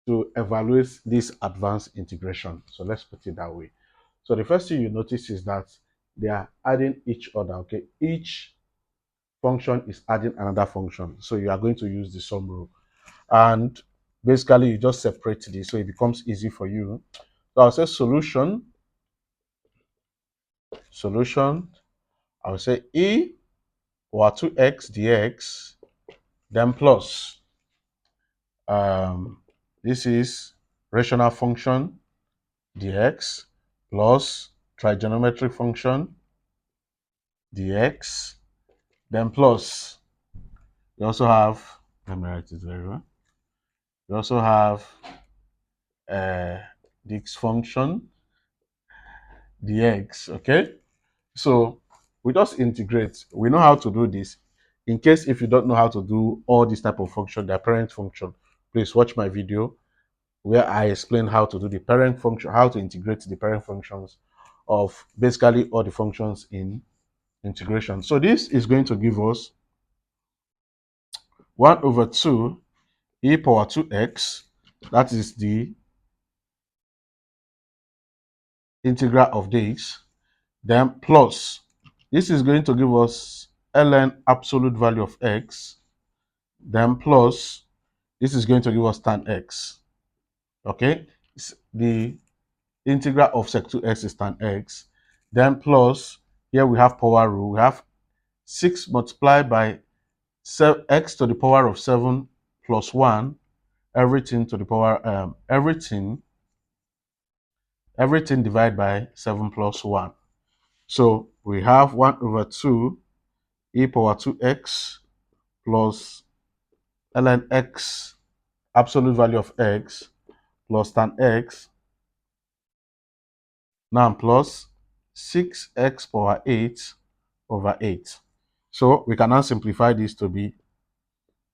to evaluate this advanced integration. So let's put it that way. So the first thing you notice is that they are adding each other. Okay, each function is adding another function. So you are going to use the sum rule, and basically you just separate this so it becomes easy for you. So I'll say solution. I'll say e over 2x dx, then plus this is rational function dx plus trigonometric function dx, then plus you also have, let me write it very well. You also have uh, this function dx. Okay, so we just integrate. We know how to do this. In case if you don't know how to do all this type of function, the parent function, please watch my video where I explain how to do the parent function, how to integrate the parent functions of basically all the functions in integration. So this is going to give us 1 over 2 e power 2x. That is the integral of this. Then plus, this is going to give us ln absolute value of x. Then plus, this is going to give us tan x. Okay, the integral of sec 2x is tan x. Then plus, here we have power rule. We have 6 multiplied by x to the power of 7 plus 1, everything to the power, everything divided by 7 plus 1. So we have 1 over 2 e power 2x plus ln x, absolute value of x, plus tan x, now plus 6x power 8 over 8. So we can now simplify this to be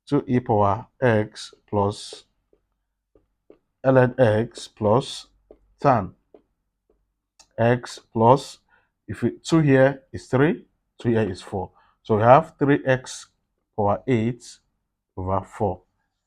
2e power x plus ln x plus tan x plus, if we, 2 here is 3, 2 here is 4. So we have 3x power 8 over 4.